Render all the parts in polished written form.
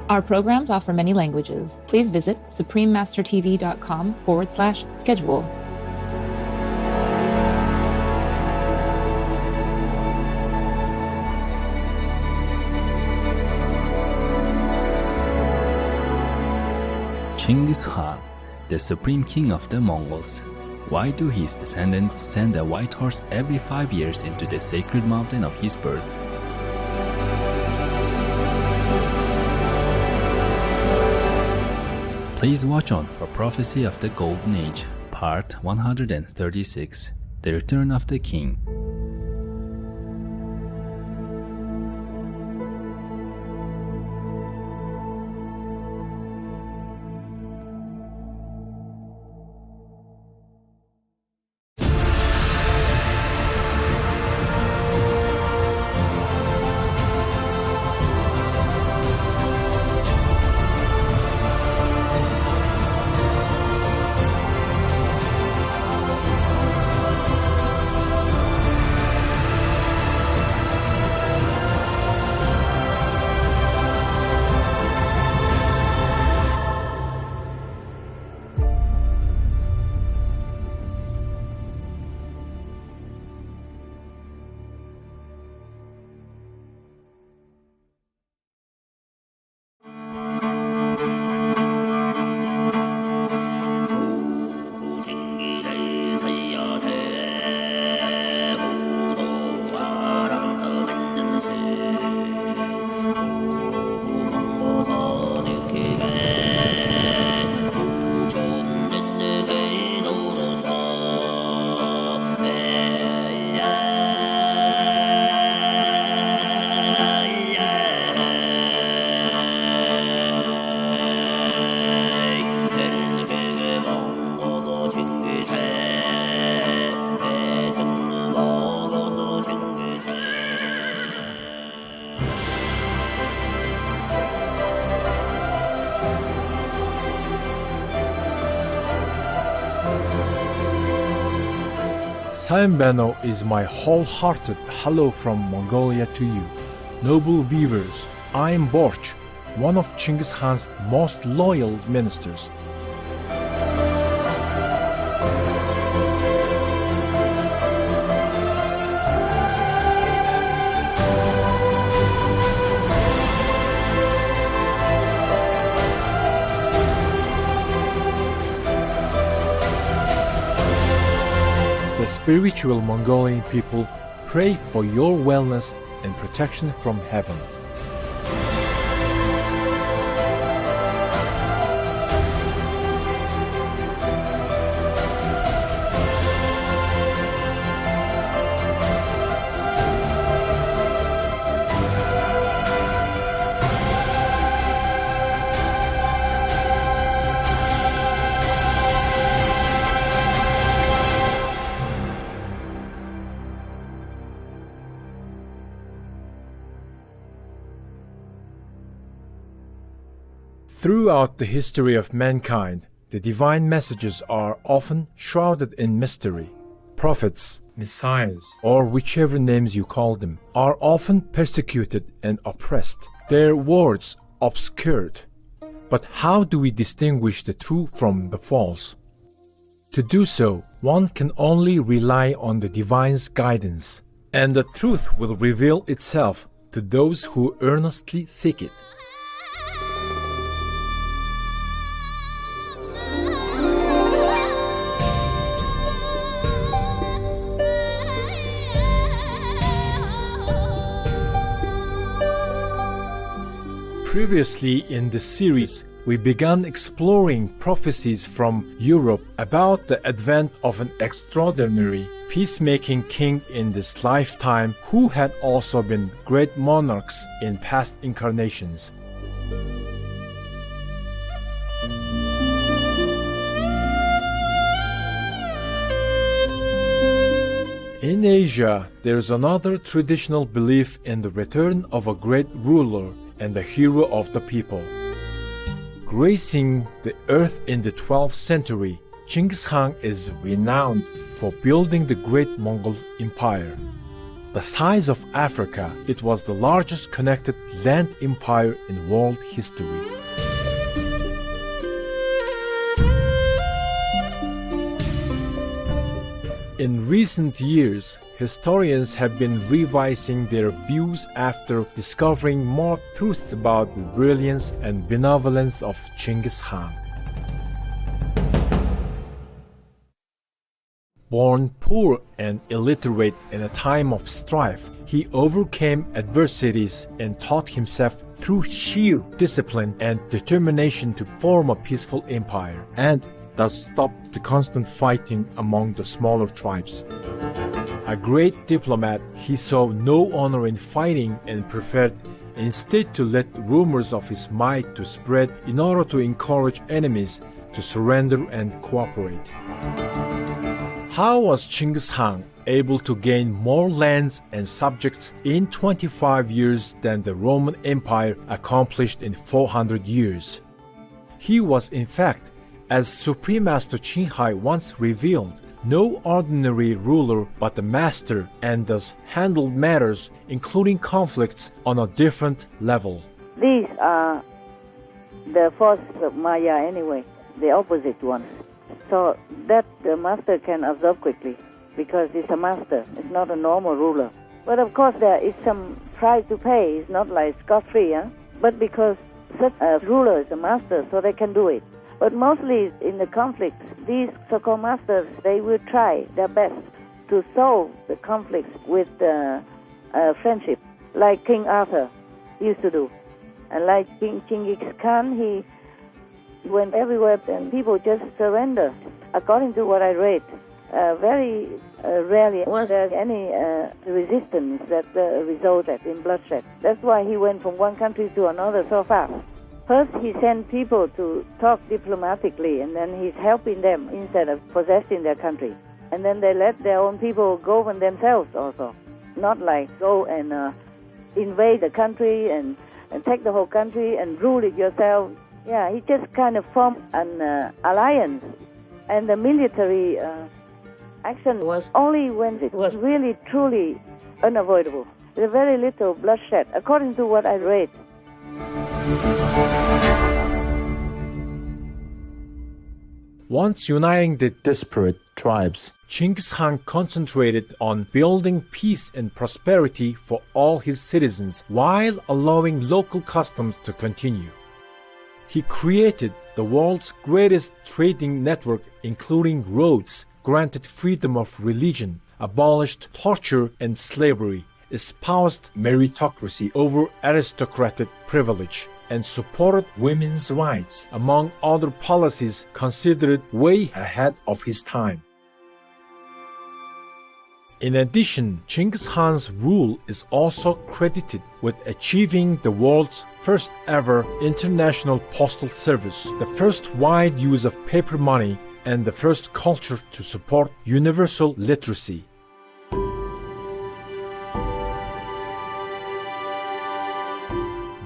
Our programs offer many languages. Please visit suprememastertv.com/schedule. Genghis Khan, the supreme king of the Mongols. Why do his descendants send a white horse every 5 years into the sacred mountain of his birth? Please watch on for Prophecy of the Golden Age, Part 136, The Return of the King. Sayembeno is my wholehearted hello from Mongolia to you. Noble viewers, I am Borch, one of Genghis Khan's most loyal ministers. The spiritual Mongolian people pray for your wellness and protection from heaven. Throughout the history of mankind, the divine messages are often shrouded in mystery. Prophets, messiahs, or whichever names you call them, are often persecuted and oppressed, their words obscured. But how do we distinguish the true from the false? To do so, one can only rely on the divine's guidance, and the truth will reveal itself to those who earnestly seek it. Previously in this series, we began exploring prophecies from Europe about the advent of an extraordinary peacemaking king in this lifetime who had also been great monarchs in past incarnations. In Asia, there is another traditional belief in the return of a great ruler and the hero of the people. Gracing the earth in the 12th century, Genghis Khan is renowned for building the great Mongol Empire. The size of Africa, it was the largest connected land empire in world history. In recent years, historians have been revising their views after discovering more truths about the brilliance and benevolence of Chinggis Khan. Born poor and illiterate in a time of strife, he overcame adversities and taught himself through sheer discipline and determination to form a peaceful empire, and thus stop the constant fighting among the smaller tribes. A great diplomat, he saw no honor in fighting and preferred instead to let rumors of his might to spread in order to encourage enemies to surrender and cooperate. How was Chinggis Khan able to gain more lands and subjects in 25 years than the Roman Empire accomplished in 400 years? He was in fact, as Supreme Master Qin Hai once revealed, no ordinary ruler but a master, and thus handled matters including conflicts on a different level. These are the forces of Maya anyway, the opposite ones. So that the master can absorb quickly because he's a master, it's not a normal ruler. But of course there is some price to pay, it's not like scot-free, but because such a ruler is a master, so they can do it. But mostly in the conflicts, these so-called masters, they will try their best to solve the conflicts with friendship, like King Arthur used to do. And like King Chinggis Khan, he went everywhere and people just surrender. According to what I read, very rarely was there any resistance that resulted in bloodshed. That's why he went from one country to another so fast. First, he sent people to talk diplomatically, and then he's helping them instead of possessing their country. And then they let their own people govern themselves also, not like go and invade the country and take the whole country and rule it yourself. Yeah, he just kind of formed an alliance, and the military action was only when it was really, truly unavoidable. There's very little bloodshed, according to what I read. Once uniting the disparate tribes, Chinggis Khan concentrated on building peace and prosperity for all his citizens while allowing local customs to continue. He created the world's greatest trading network, including roads, granted freedom of religion, abolished torture and slavery, espoused meritocracy over aristocratic privilege, and supported women's rights, among other policies considered way ahead of his time. In addition, Chinggis Khan's rule is also credited with achieving the world's first ever international postal service, the first wide use of paper money, and the first culture to support universal literacy.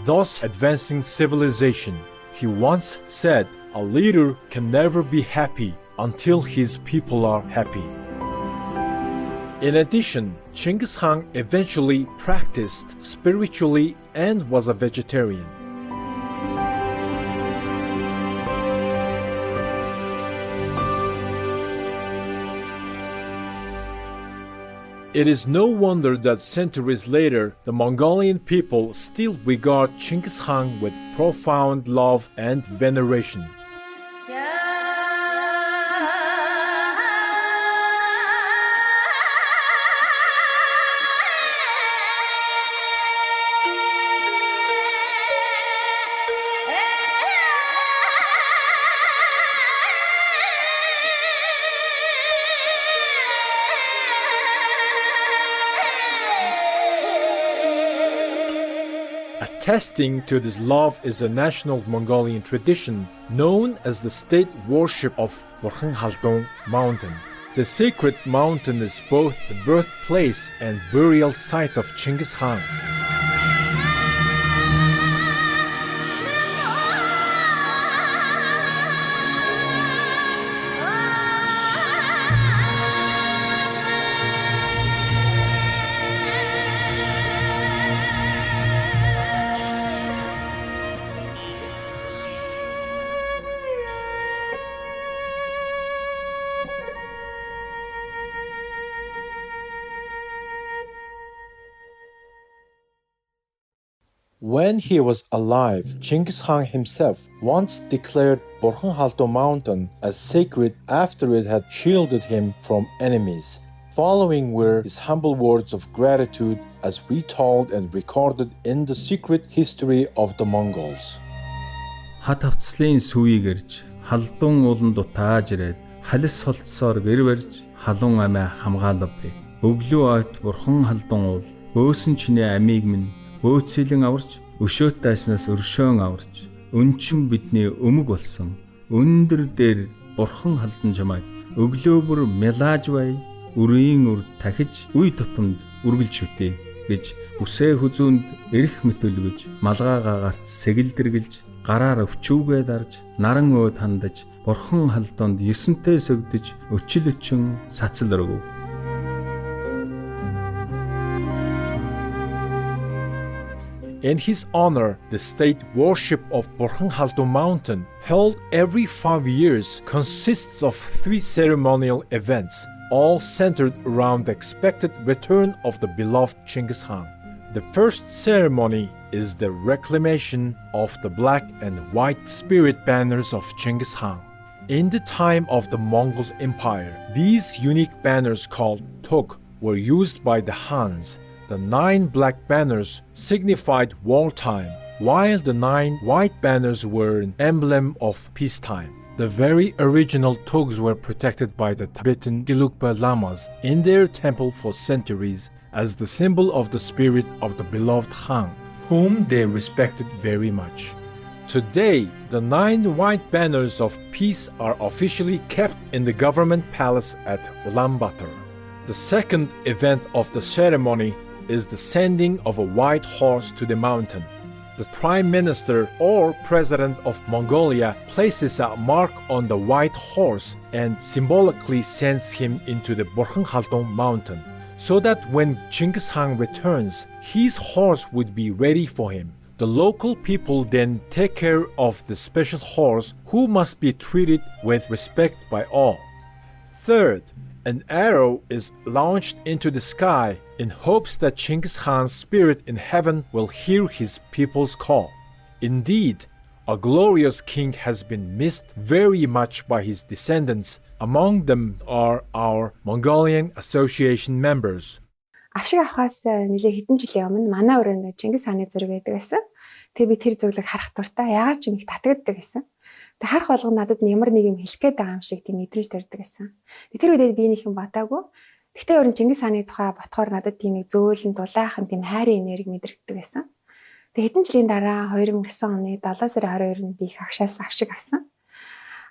Thus advancing civilization. He once said, "A leader can never be happy until his people are happy." In addition, Chinggis Khan eventually practiced spiritually and was a vegetarian. It is no wonder that centuries later, the Mongolian people still regard Chinggis Khan with profound love and veneration. Attesting to this love is a national Mongolian tradition known as the state worship of Burkhanghaldong mountain. The sacred mountain is both the birthplace and burial site of Chinggis Khan. When he was alive, Genghis Khan himself once declared Burhan Halto Mountain as sacred after it had shielded him from enemies. Following were his humble words of gratitude as retold and recorded in the secret history of the Mongols. Хат авцлын сүүийг ирж, халдун уулан дутааж ирээд, халис холтсоор гэр барьж, халуун амиа хамгаалав бэ. Өглөө ойт бурхан халдун уул, бөөсөн чинээ амийг минь бөөцөлөн аварч, өшөөт дайснаас өршөөн аварч, өнчин бидний өмг болсон. Өндөр дээр бурхан халдан чамайг өглөө бүр мэлааж бай, үрийн үр тахиж үе тутамд үргэлж үтээ гэж бүсээ хүзүүнд эрх мэтөлгөж, малгайгаа гарт сэгэлдэргэлж, гараар өвчүүгээ дарж, наран өөд хандаж, бурхан халдонд 9-тэй сөгдөж, өчил өчөн сацал өргөв. In his honor, the state worship of Burhan Halto Mountain, held every 5 years, consists of 3 ceremonial events, all centered around the expected return of the beloved Genghis Khan. The first ceremony is the reclamation of the black and white spirit banners of Genghis Khan. In the time of the Mongol Empire, these unique banners called tog were used by the Hans. The 9 black banners signified wartime, while the 9 white banners were an emblem of peacetime. The very original togs were protected by the Tibetan Gelugpa Lamas in their temple for centuries as the symbol of the spirit of the beloved Khan, whom they respected very much. Today, the 9 white banners of peace are officially kept in the government palace at Ulaanbaatar. The second event of the ceremony is the sending of a white horse to the mountain. The Prime Minister or President of Mongolia places a mark on the white horse and symbolically sends him into the Burhan Halto Mountain, so that when Genghis Khan returns, his horse would be ready for him. The local people then take care of the special horse, who must be treated with respect by all. Third, an arrow is launched into the sky in hopes that Genghis Khan's spirit in heaven will hear his people's call. Indeed, a glorious king has been missed very much by his descendants. Among them are our Mongolian Association members. Авшиг авахаас нэлээ хэдэн жилийн өмнө манай өрөөнд Чингис хааны зураг байдаг байсан. Тэгээ би тэр зураглыг харах дуртай яагаад ч юм их татагддаг байсан. Тэг харах болгон надад ямар нэг юм хэлэх гээд байгаа юм шиг тийм мэдрэмж төрдөг байсан. Тэр үедээ би нэг юм бодаагүй. Гэхдээ өрн Чингис хааны тухай ботхоор надад тийм нэг зөөлөн дулаахан тийм хайрын энерги мэдрэгддэг байсан. Тэг хэдэн жилийн дараа 2009 оны 7 сарын 22-нд би их агшаас авшиг авсан.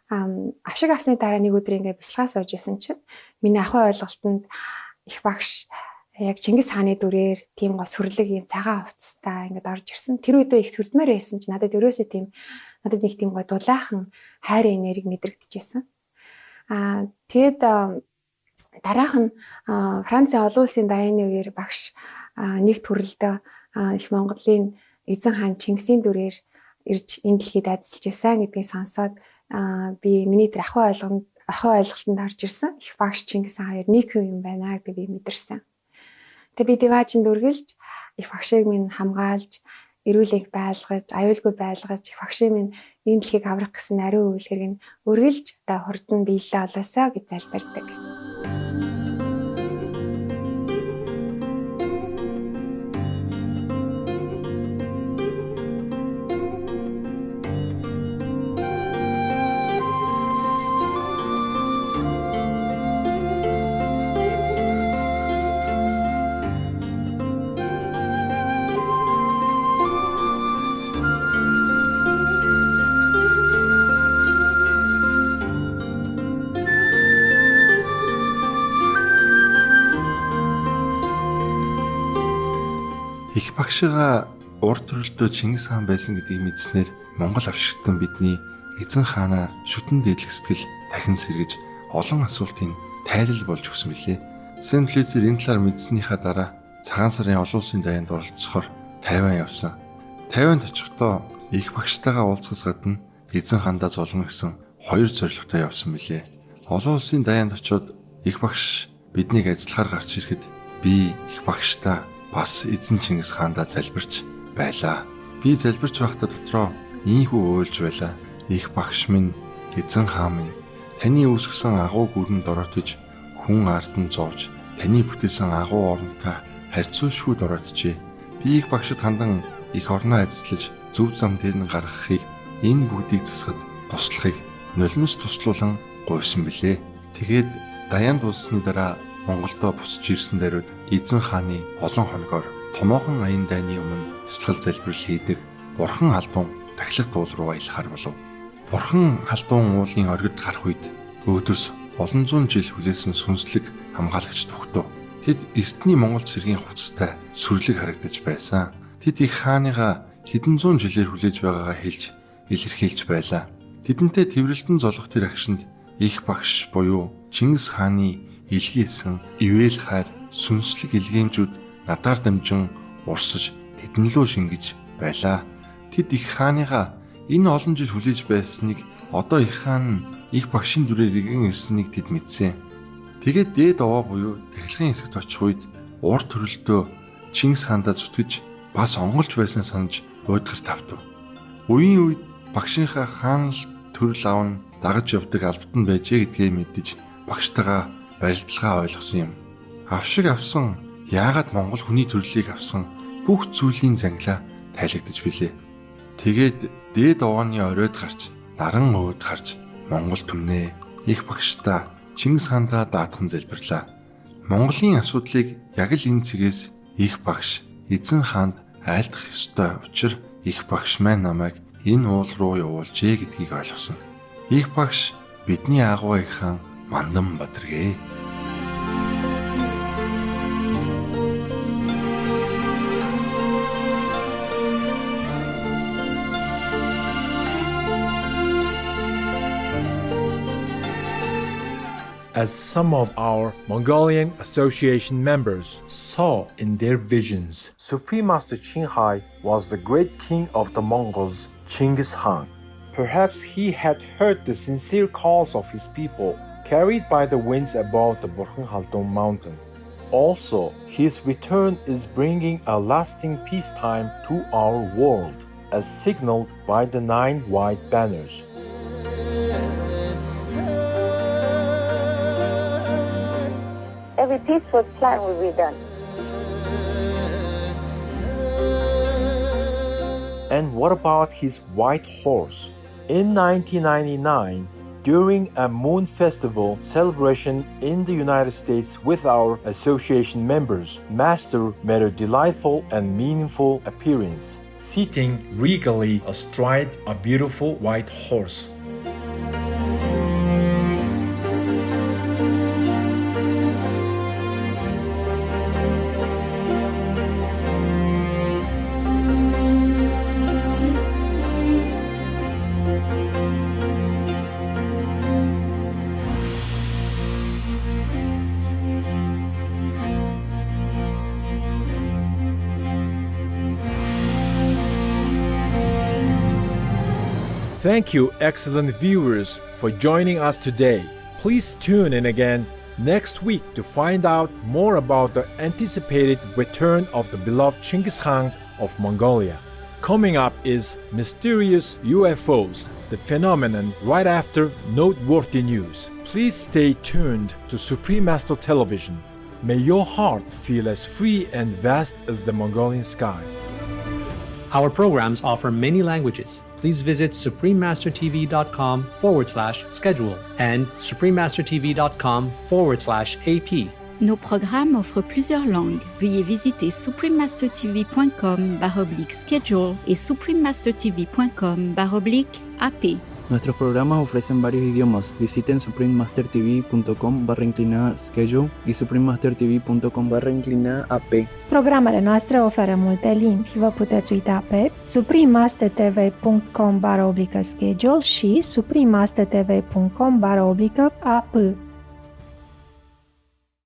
Авшиг авсны дараа нэг өдөр ингээ бяцлагаа сууж исэн чинь миний ахуй ойлголтод их багш яг Чингис хааны дүрээр тийм гоо сүрлэг юм цагаан хувцастай ингээд орж ирсэн. Тэр үедээ их сүрдмээр байсан чинь надад ерөөсөө тийм надад нэг тийм гоо дулаахан хайрын энерги мэдрэгдэжсэн. Тэгээд дараах нь Францын олон улсын дайны үеэр багш нэг төрөлдөө их Монголын эзэн хаан Чингисийн дүрээр ирж энэ дэлхийд ажиллаж байсан гэдгийг сонсоод би миний тэр ахуй ойлголтод орж ирсэн. Их багш Чингис хаан хоёр нэг юм байна гэдэг би мэдэрсэн. Тэгээ би диваачин дүргэлж их багшийг минь хамгаалж, эрүүлэг байлгаж, аюулгүй байлгаж, их багшийг минь энэ дэлхийг аврах гэсэн ариун үйлхэрэг нь үргэлж одоо хурдан биелээ олоосоо гэж залбирдаг. Их багшигаа урд төрөлдөө Чингис хаан байсан гэдгийг мэдснээр Монгол авшигтан бидний эзэн хаанаа шүтэн дээдлэх сэтгэл дахин сэргэж олон асуултын тайлал болж өгсөн билээ. Сен-Флизер энэ талаар мэдснийхаа дараа цагаан сарын олон улсын дайнд оролцохоор Тайван явсан. Тайванд очихдоо их багштайгаа уулзахаас гадна эзэн хаандаа золгоно гэсэн 2 зорилготой явсан билээ. Олон улсын дайнд очиод их багш биднийг ажиллахаар гарч ирэхэд би их багштаа бас эзэн Чингис хаандаа залбирч байлаа. Би залбирч байхдаа дотроо ийхүү уйлж байлаа. Их багш минь, эзэн хаан минь, таны үүсгэсэн агуу гүрэнд оройтож хүн ард нь зовж, таны бүтээсэн агуу оронтой харьцуулшгүй доройджээ. Би их багшид хандан их орноо эзэслэж зөв зам дээр нь гаргахыг, энэ бүгдийг засахад туслахыг нулимс туслуулан гуйсан билээ. Тэгээд даяан дууссаны дараа Монголдо бусж ирсэн даруйд эзэн хааны олон хоногоор томоохон аян дайны өмнө сэтгэл залбирал хийдэг. Бурхан халдун тахилах дуул руу аялахаар болов. Бурхан халдун уулын оргид гарах үед өөдөөс олон зуун жил хүлээсэн сүнслэг хамгаалагч тогтов. Тэд эртний Монгол цэргийн хувцастай сүрлэг харагдаж байсан. Тэд их хааныгаа хэдэн зуун жилээр хүлээж байгаагаа хэлж илэрхийлж байлаа. Тэдэнтэй тэрвэрлэлтэн золох тэр агшинд их багш буюу Чингис хааны илгээсэн ивэл хайр сүнслэг илгээмжүүд надаар дамжин урсаж тэднлөө шингэж байлаа. Тэд их хааныгаа энэ олон жил хүлээж байсныг одоо их хаан их багшийн дүрээр иргэн ирснийг тэд мэдсэн. Тэгээд дээд овоо буюу тахилгын хэсэгт очих үед уур төрөлдөө Чингис хаандаа зүтгэж бас онголж байсан санаж уйдгар тавтав. Үеийн үед багшийнхаа хаан л төрөл аван дагаж явдаг албатан байжээ гэдгээ мэдэж багштайгаа барилдалгаа ойлгосон юм. Авшиг авсан, яагаад Монгол хүний төрлийг авсан бүх зүйлийн зангилаа тайлагдаж билээ. Тэгээд дээд овооны оройд гарч, наран өөд гарч Монгол түмнээ их багштаа Чингис хаандаа даатхан залбирлаа. Монголын асуудлыг яг л энэ цэгээс их багш эзэн хаанд айлдах ёстой учир их багш маань намайг энэ уул руу явуулжээ гэдгийг ойлгосон. Их багш бидний агуу их хаан Мандан Бадаргээ. As some of our Mongolian Association members saw in their visions, Supreme Master Qinghai was the great king of the Mongols, Chinggis Khan. Perhaps he had heard the sincere calls of his people, carried by the winds above the Burkhan Haldun mountain. Also, his return is bringing a lasting peacetime to our world, as signaled by the 9 white banners. Every peaceful plan will be done. And what about his white horse? In 1999, during a moon festival celebration in the United States with our association members, Master made a delightful and meaningful appearance, sitting regally astride a beautiful white horse. Thank you, excellent viewers, for joining us today. Please tune in again next week to find out more about the anticipated return of the beloved Chinggis Khan of Mongolia. Coming up is Mysterious UFOs, the phenomenon right after noteworthy news. Please stay tuned to Supreme Master Television. May your heart feel as free and vast as the Mongolian sky. Our programs offer many languages. Please visit suprememastertv.com/schedule and suprememastertv.com/AP. Nos programmes offrent plusieurs langues. Veuillez visiter suprememastertv.com/schedule et suprememastertv.com/AP. Nuestros programas ofrecen varios idiomas. Visiten suprememastertv.com/schedule y suprememastertv.com/AP. Programele noastre oferă multe limbi. Vă puteți uita pe suprememastertv.com/schedule și suprememastertv.com/AP.